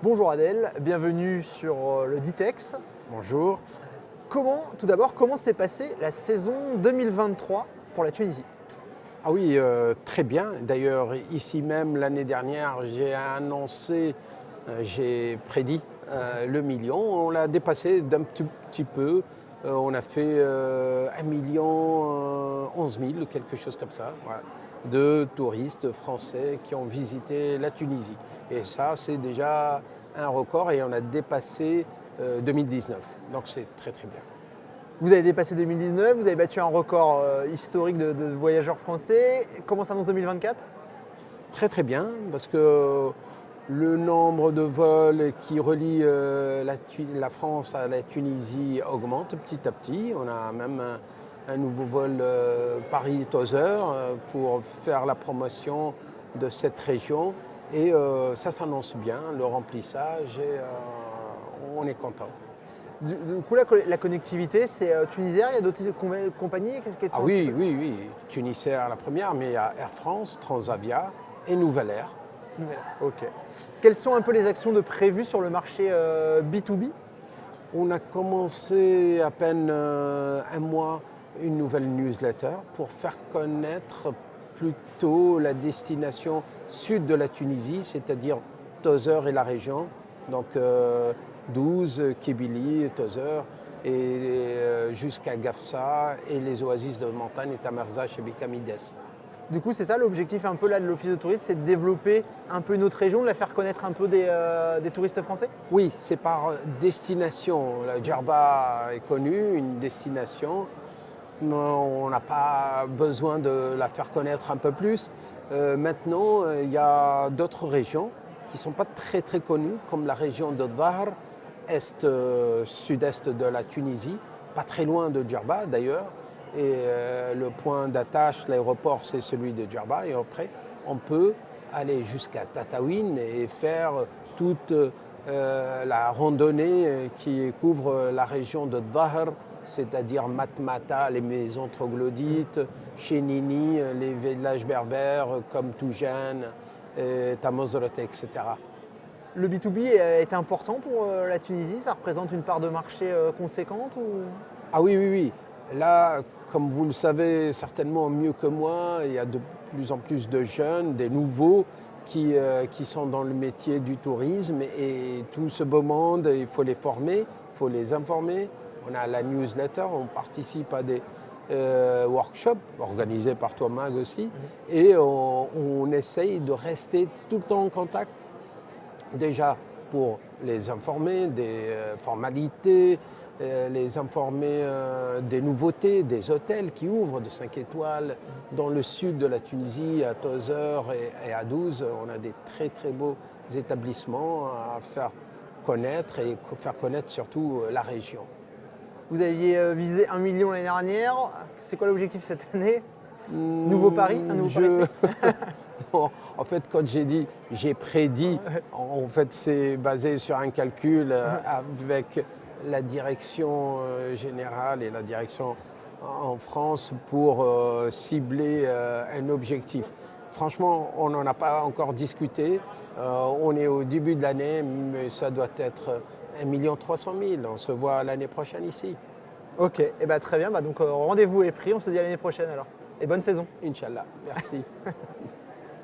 Bonjour Adèle, bienvenue sur le Ditex. Bonjour. Tout d'abord, comment s'est passée la saison 2023 pour la Tunisie? Ah oui, très bien. D'ailleurs, ici même, l'année dernière, j'ai annoncé, j'ai prédit le million. On l'a dépassé d'un petit peu. On a fait 1 million 11 000, quelque chose comme ça, voilà, de touristes français qui ont visité la Tunisie. Et ça, c'est déjà un record et on a dépassé 2019. Donc c'est très très bien. Vous avez dépassé 2019, vous avez battu un record historique de voyageurs français. Comment s'annonce 2024? Très très bien, parce que le nombre de vols qui relient la France à la Tunisie augmente petit à petit. On a même un nouveau vol Paris-Tozeur pour faire la promotion de cette région. Et ça s'annonce bien, le remplissage, et on est content. Du coup, la connectivité, c'est Tunisair, il y a d'autres compagnies? Quelles Ah sont un petit oui, peu? oui, oui, Tunisair la première, mais il y a Air France, Transavia et Nouvel Air. Ok. Quelles sont un peu les actions de prévues sur le marché B2B? On a commencé à peine un mois une nouvelle newsletter pour faire connaître plutôt la destination sud de la Tunisie, c'est-à-dire Tozeur et la région, donc 12, Kibili, Tozeur, et jusqu'à Gafsa et les oasis de montagne et Tamerzach et Bikamides. Du coup, c'est ça l'objectif un peu là de l'Office de tourisme, c'est de développer un peu une autre région, de la faire connaître un peu des touristes français? Oui, c'est par destination. La Djerba est connue, une destination. On n'a pas besoin de la faire connaître un peu plus. Maintenant, il y a d'autres régions qui ne sont pas très très connues, comme la région de Dhahr, sud-est de la Tunisie, pas très loin de Djerba d'ailleurs. Et le point d'attache, l'aéroport, c'est celui de Djerba. Et après, on peut aller jusqu'à Tataouine et faire toute la randonnée qui couvre la région de Dhahr, c'est-à-dire Matmata, les maisons troglodytes, Chénini, les villages berbères comme Toujane, Tamozrete, etc. Le B2B est important pour la Tunisie, ça représente une part de marché conséquente ou... Ah oui, oui, oui. Là, comme vous le savez certainement mieux que moi, il y a de plus en plus de jeunes, des nouveaux, qui sont dans le métier du tourisme. Et tout ce beau monde, il faut les former, il faut les informer. On a la newsletter, on participe à des workshops organisés par toi, Mag aussi. Et on essaye de rester tout le temps en contact, déjà pour les informer des formalités, les informer des nouveautés, des hôtels qui ouvrent de 5 étoiles dans le sud de la Tunisie, à Tozeur et à 12. On a des très très beaux établissements à faire connaître et faire connaître surtout la région. Vous aviez visé 1 million l'année dernière, c'est quoi l'objectif cette année? Nouveau pari, un nouveau pari? Non, en fait, quand j'ai dit j'ai prédit, en fait, c'est basé sur un calcul avec la direction générale et la direction en France pour cibler un objectif. Franchement, on n'en a pas encore discuté. On est au début de l'année, mais ça doit être 1 300 000. On se voit l'année prochaine ici. Ok, et bah, très bien, donc rendez-vous est pris, on se dit à l'année prochaine alors. Et bonne saison. Inch'Allah. Merci.